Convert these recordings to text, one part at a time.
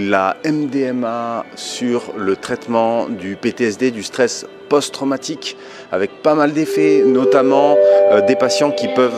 La MDMA sur le traitement du PTSD, du stress post-traumatique, avec pas mal d'effets, notamment des patients qui peuvent...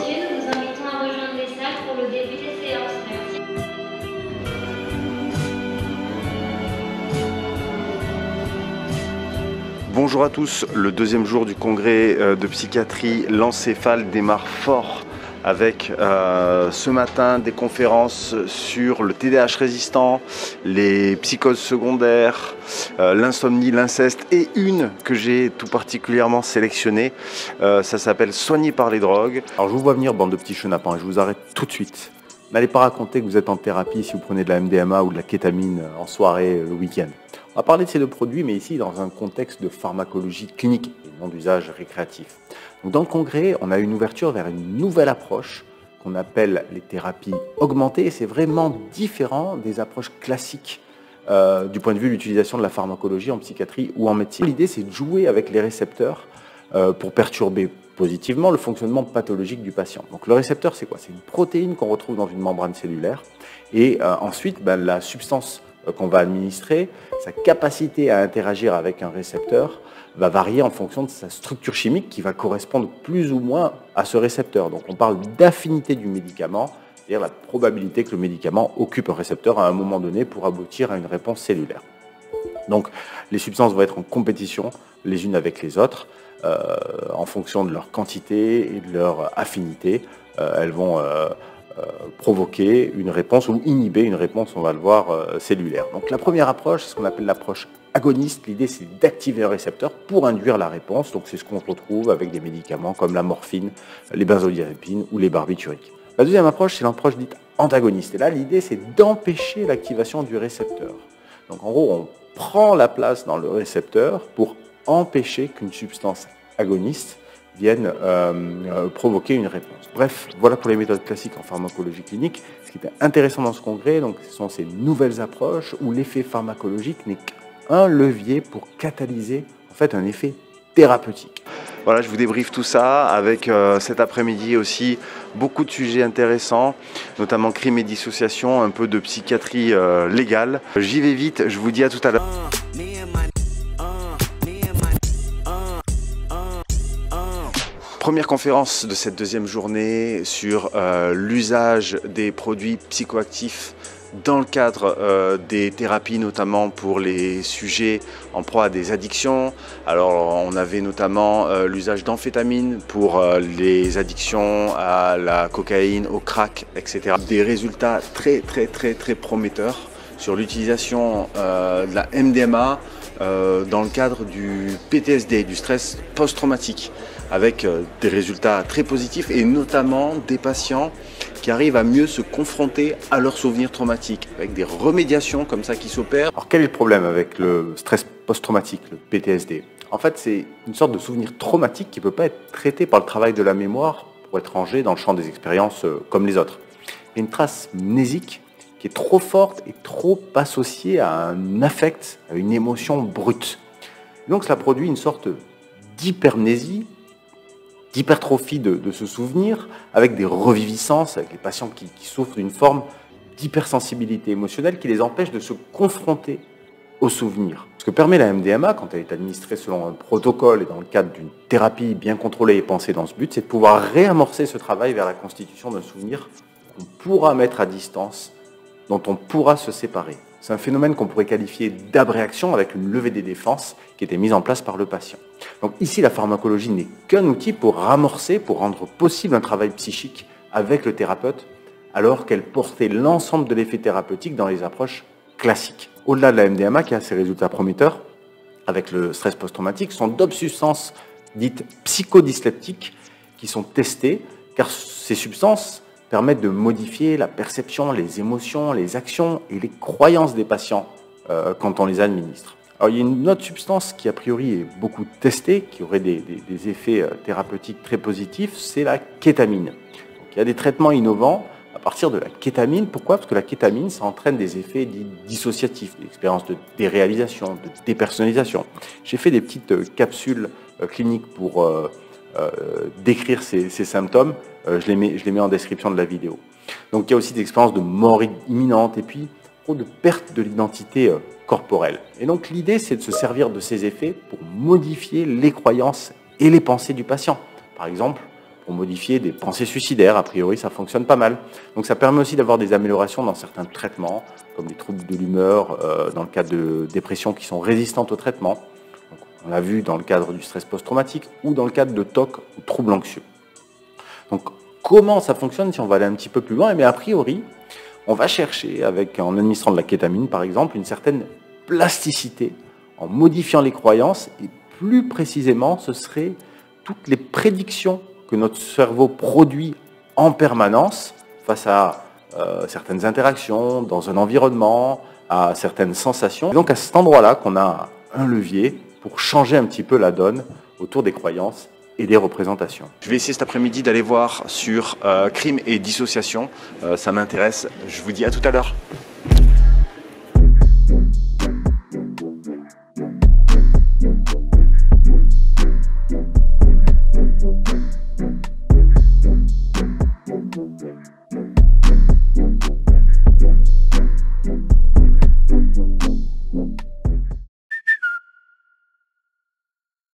Bonjour à tous, le deuxième jour du congrès de psychiatrie l'encéphale démarre fort avec ce matin des conférences sur le TDAH résistant, les psychoses secondaires, l'insomnie, l'inceste et une que j'ai tout particulièrement sélectionnée, ça s'appelle Soigner par les drogues. Alors je vous vois venir, bande de petits chenapans, et je vous arrête tout de suite. N'allez pas raconter que vous êtes en thérapie si vous prenez de la MDMA ou de la kétamine en soirée le week-end. On va parler de ces deux produits, mais ici dans un contexte de pharmacologie clinique et non d'usage récréatif. Donc dans le congrès, on a une ouverture vers une nouvelle approche qu'on appelle les thérapies augmentées. C'est vraiment différent des approches classiques du point de vue de l'utilisation de la pharmacologie en psychiatrie ou en médecine. L'idée, c'est de jouer avec les récepteurs pour perturber positivement le fonctionnement pathologique du patient. Donc le récepteur, c'est quoi? C'est une protéine qu'on retrouve dans une membrane cellulaire. Et ensuite, la substance qu'on va administrer, sa capacité à interagir avec un récepteur va varier en fonction de sa structure chimique qui va correspondre plus ou moins à ce récepteur. Donc on parle d'affinité du médicament, c'est-à-dire la probabilité que le médicament occupe un récepteur à un moment donné pour aboutir à une réponse cellulaire. Donc les substances vont être en compétition les unes avec les autres en fonction de leur quantité et de leur affinité. Elles vont provoquer une réponse ou inhiber une réponse, on va le voir, cellulaire. Donc la première approche, c'est ce qu'on appelle l'approche agoniste. L'idée, c'est d'activer un récepteur pour induire la réponse. Donc c'est ce qu'on retrouve avec des médicaments comme la morphine, les benzodiazépines ou les barbituriques. La deuxième approche, c'est l'approche dite antagoniste. Et là, l'idée, c'est d'empêcher l'activation du récepteur. Donc en gros, on prend la place dans le récepteur pour empêcher qu'une substance agoniste viennent provoquer une réponse. Bref, voilà pour les méthodes classiques en pharmacologie clinique. Ce qui est intéressant dans ce congrès, donc, ce sont ces nouvelles approches où l'effet pharmacologique n'est qu'un levier pour catalyser en fait un effet thérapeutique. Voilà, je vous débriefe tout ça avec cet après-midi aussi beaucoup de sujets intéressants, notamment crime et dissociation, un peu de psychiatrie légale. J'y vais vite, je vous dis à tout à l'heure. Première conférence de cette deuxième journée sur l'usage des produits psychoactifs dans le cadre des thérapies, notamment pour les sujets en proie à des addictions. Alors on avait notamment l'usage d'amphétamines pour les addictions à la cocaïne, au crack, etc. Des résultats très prometteurs sur l'utilisation de la MDMA dans le cadre du PTSD, du stress post-traumatique, avec des résultats très positifs et notamment des patients qui arrivent à mieux se confronter à leurs souvenirs traumatiques, avec des remédiations comme ça qui s'opèrent. Alors quel est le problème avec le stress post-traumatique, le PTSD? En fait, c'est une sorte de souvenir traumatique qui ne peut pas être traité par le travail de la mémoire pour être rangé dans le champ des expériences comme les autres. Il y a une trace mnésique qui est trop forte et trop associée à un affect, à une émotion brute. Donc cela produit une sorte d'hypermnésie, d'hypertrophie de ce souvenir, avec des reviviscences, avec les patients qui souffrent d'une forme d'hypersensibilité émotionnelle qui les empêche de se confronter au souvenir. Ce que permet la MDMA, quand elle est administrée selon un protocole et dans le cadre d'une thérapie bien contrôlée et pensée dans ce but, c'est de pouvoir réamorcer ce travail vers la constitution d'un souvenir qu'on pourra mettre à distance, dont on pourra se séparer. C'est un phénomène qu'on pourrait qualifier d'abréaction avec une levée des défenses qui était mise en place par le patient. Donc ici, la pharmacologie n'est qu'un outil pour ramorcer, pour rendre possible un travail psychique avec le thérapeute, alors qu'elle portait l'ensemble de l'effet thérapeutique dans les approches classiques. Au-delà de la MDMA, qui a ses résultats prometteurs avec le stress post-traumatique, sont d'autres substances dites psychodysleptiques qui sont testées, car ces substances permettent de modifier la perception, les émotions, les actions et les croyances des patients quand on les administre. Alors, il y a une autre substance qui a priori est beaucoup testée, qui aurait des effets thérapeutiques très positifs, c'est la kétamine. Donc, il y a des traitements innovants à partir de la kétamine. Pourquoi? Parce que la kétamine, ça entraîne des effets dits dissociatifs, des expériences de déréalisation, de dépersonnalisation. J'ai fait des petites capsules cliniques pour décrire ces symptômes. Je les mets en description de la vidéo. Donc il y a aussi des expériences de mort imminente et puis de perte de l'identité corporelle. Et donc l'idée, c'est de se servir de ces effets pour modifier les croyances et les pensées du patient. Par exemple, pour modifier des pensées suicidaires, a priori ça fonctionne pas mal. Donc ça permet aussi d'avoir des améliorations dans certains traitements, comme les troubles de l'humeur, dans le cas de dépression qui sont résistantes au traitement. Donc, on l'a vu dans le cadre du stress post-traumatique ou dans le cadre de TOC ou troubles anxieux. Donc comment ça fonctionne si on va aller un petit peu plus loin? Eh bien, a priori, on va chercher, en administrant de la kétamine par exemple, une certaine plasticité, en modifiant les croyances, et plus précisément, ce serait toutes les prédictions que notre cerveau produit en permanence face à certaines interactions, dans un environnement, à certaines sensations. Et donc à cet endroit-là qu'on a un levier pour changer un petit peu la donne autour des croyances et des représentations. Je vais essayer cet après-midi d'aller voir sur crime et dissociation. Ça m'intéresse. Je vous dis à tout à l'heure.